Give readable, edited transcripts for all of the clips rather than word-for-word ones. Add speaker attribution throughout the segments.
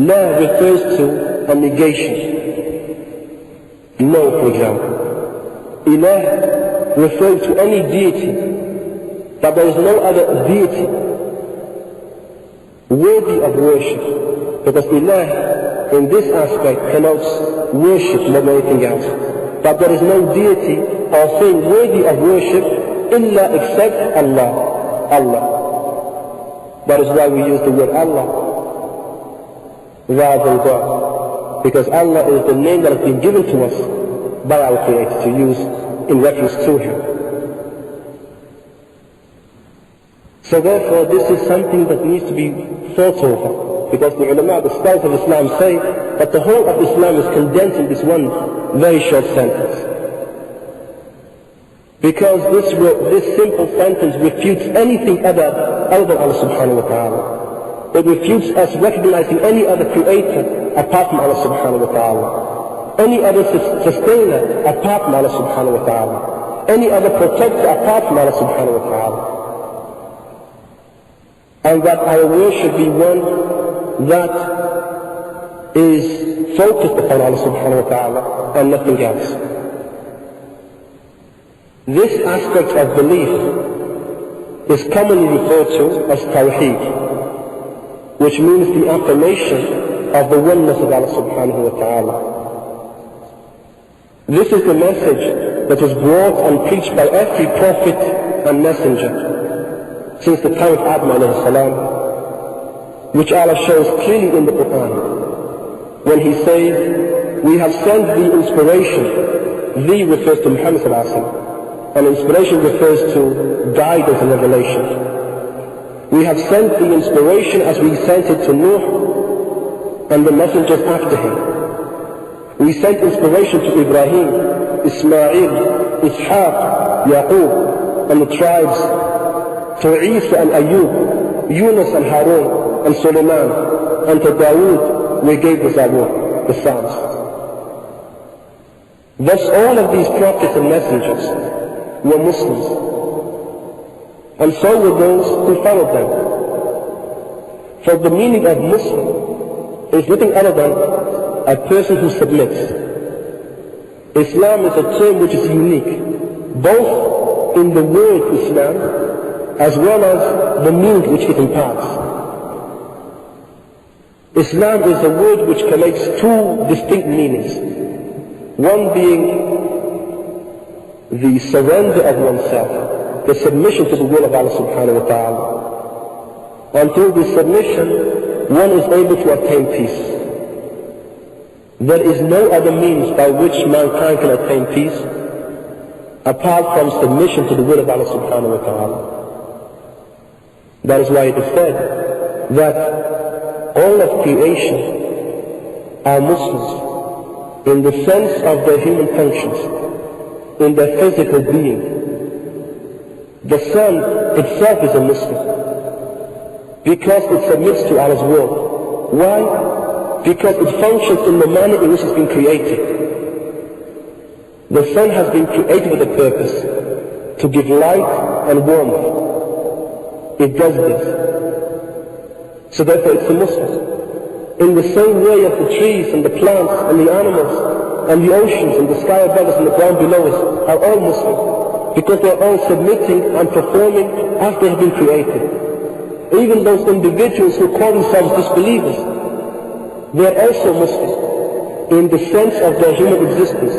Speaker 1: La refers to a negation. No, for example. Ilah refers to any deity, that there is no other deity worthy of worship. Because Ilah, in this aspect, connotes worship more than anything else. But there is no deity or thing worthy of worship illa except Allah. Allah. That is why we use the word Allah rather than God. Because Allah is the name that has been given to us by our Creator to use in reference to Him. So therefore this is something that needs to be thought over. Because the ulama, the scholars of Islam say that the whole of Islam is condensed in this one very short sentence. Because this simple sentence refutes anything other than Allah subhanahu wa ta'ala. It refutes us recognizing any other creator apart from Allah subhanahu wa ta'ala. Any other sustainer apart from Allah subhanahu wa ta'ala. Any other protector apart from Allah subhanahu wa ta'ala. And that our worship be one that is focused upon Allah subhanahu wa ta'ala and nothing else. This aspect of belief is commonly referred to as tawheed, which means the affirmation of the oneness of Allah subhanahu wa ta'ala. This is the message that was brought and preached by every prophet and messenger since the time of Adam alayhi salam, which Allah shows clearly in the Quran when He says, "We have sent the inspiration." The refers to Muhammad sallallahu alaihi wasallam, and inspiration refers to guidance and revelation. We have sent the inspiration as we sent it to Nuh and the messengers after him. We sent inspiration to Ibrahim, Ismail, Ishaq, Yaqub, and the tribes, to Isa and Ayub, Yunus and Harun, and Suleiman, and to Dawood we gave the Zabur, the Psalms. Thus all of these prophets and messengers were Muslims, and so were those who followed them. For the meaning of Muslim is nothing other than a person who submits. Islam is a term which is unique, both in the word Islam as well as the meaning which it imparts. Islam is a word which collects two distinct meanings. One being the surrender of oneself, the submission to the will of Allah subhanahu wa ta'ala. And through this submission, one is able to attain peace. There is no other means by which mankind can attain peace apart from submission to the will of Allah subhanahu wa ta'ala. That is why it is said that all of creation are Muslims in the sense of their human functions, in their physical being. The sun itself is a Muslim because it submits to Allah's will. Why? Because it functions in the manner in which it's been created. The sun has been created with a purpose, to give light and warmth. It does this. So therefore it's a Muslim. In the same way as the trees and the plants and the animals and the oceans and the sky above us and the ground below us are all Muslims, because they're all submitting and performing as they have been created. Even those individuals who call themselves disbelievers, they are also Muslims in the sense of their human existence.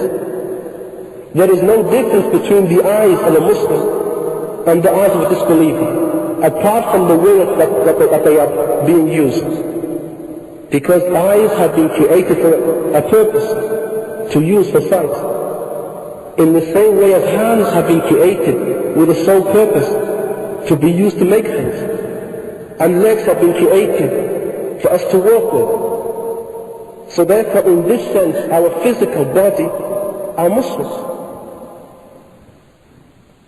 Speaker 1: There is no difference between the eyes of a Muslim and the eyes of a disbeliever, apart from the way that they are being used. Because eyes have been created for a purpose, to use for sight. In the same way as hands have been created with a sole purpose, to be used to make things. And legs have been created for us to walk with. So therefore in this sense our physical body are Muslims.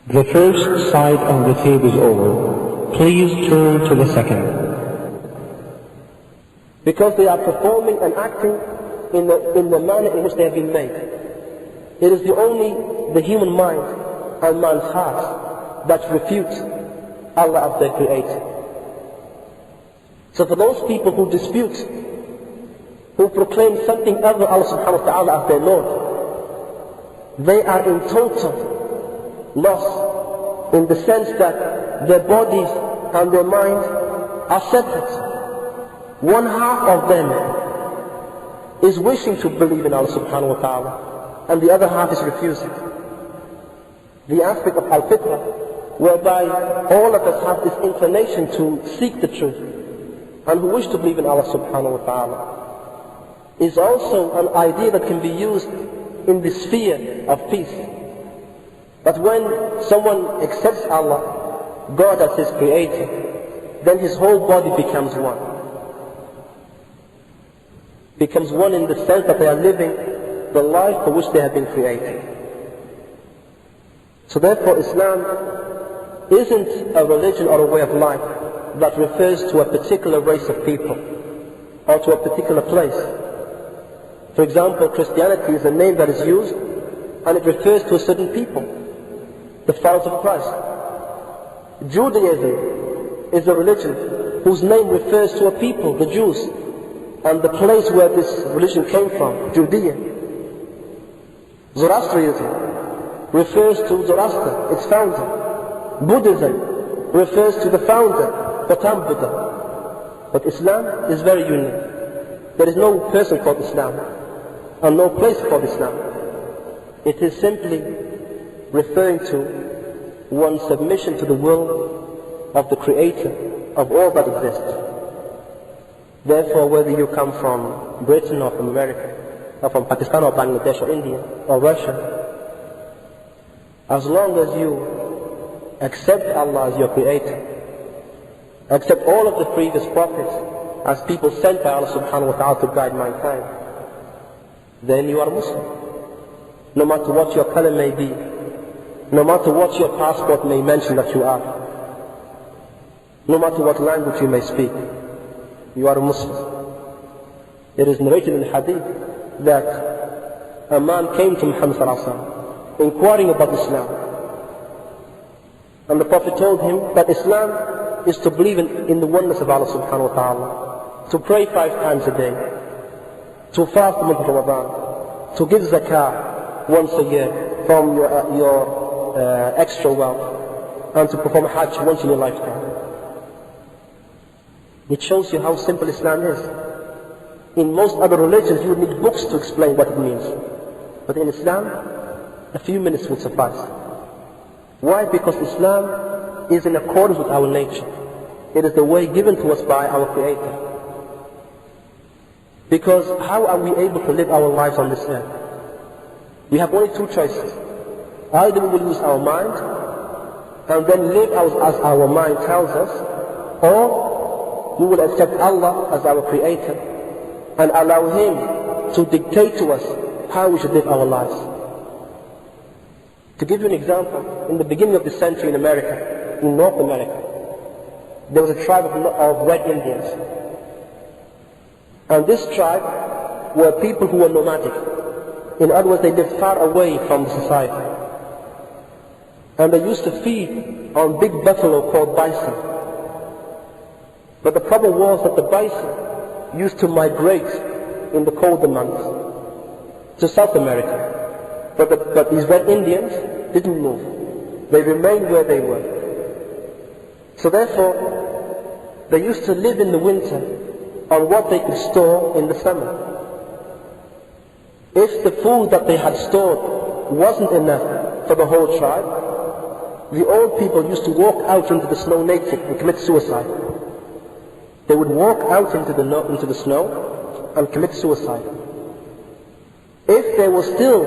Speaker 2: The first side of the table is over. Please turn to the second.
Speaker 1: Because they are performing and acting in the manner in which they have been made. It is only the human mind and man's heart that refutes Allah as their creator. So for those people who dispute who proclaim something other than Allah subhanahu wa ta'ala as their Lord, they are in total loss in the sense that their bodies and their minds are separate. One half of them is wishing to believe in Allah subhanahu wa ta'ala, and the other half is refusing. The aspect of al-fitrah, whereby all of us have this inclination to seek the truth and who wish to believe in Allah subhanahu wa ta'ala, is also an idea that can be used in the sphere of peace. But when someone accepts Allah, God as his creator, then his whole body becomes one. Becomes one in the sense that they are living the life for which they have been created. So therefore Islam isn't a religion or a way of life that refers to a particular race of people or to a particular place. For example, Christianity is a name that is used and it refers to a certain people, the followers of Christ. Judaism is a religion whose name refers to a people, the Jews, and the place where this religion came from, Judea. Zoroastrianism refers to Zoroaster, its founder. Buddhism refers to the founder, Gautama Buddha. But Islam is very unique. There is no person called Islam, and no place called Islam. It is simply referring to one's submission to the will of the Creator of all that exists. Therefore, whether you come from Britain or from America, or from Pakistan or Bangladesh or India or Russia, as long as you accept Allah as your Creator, accept all of the previous prophets as people sent by Allah subhanahu wa ta'ala to guide mankind, then you are Muslim. No matter what your color may be, no matter what your passport may mention that you are, no matter what language you may speak, you are a Muslim. It is narrated in the hadith that a man came to Muhammad sallallahu alaihi wasallam inquiring about Islam, and the Prophet told him that Islam is to believe in the oneness of Allah subhanahu wa ta'ala, to pray 5 times a day, to fast the month of Ramadan, to give zakah once a year from your extra wealth, and to perform hajj once in your lifetime. It shows you how simple Islam is. In most other religions you would need books to explain what it means, but in Islam a few minutes would suffice. Why? Because Islam is in accordance with our nature. It is the way given to us by our Creator. Because how are we able to live our lives on this earth? We have only 2 choices. Either we will use our mind and then live as our mind tells us, or we will accept Allah as our Creator and allow Him to dictate to us how we should live our lives. To give you an example, in the beginning of the century in America, in North America, there was a tribe of Red Indians. And this tribe were people who were nomadic. In other words, they lived far away from society. And they used to feed on big buffalo called bison. But the problem was that the bison used to migrate in the colder months to South America. But these Red Indians didn't move. They remained where they were. So therefore, they used to live in the winter on what they could store in the summer. If the food that they had stored wasn't enough for the whole tribe, the old people used to walk out into the snow naked and commit suicide. They would walk out into the snow and commit suicide. If there was still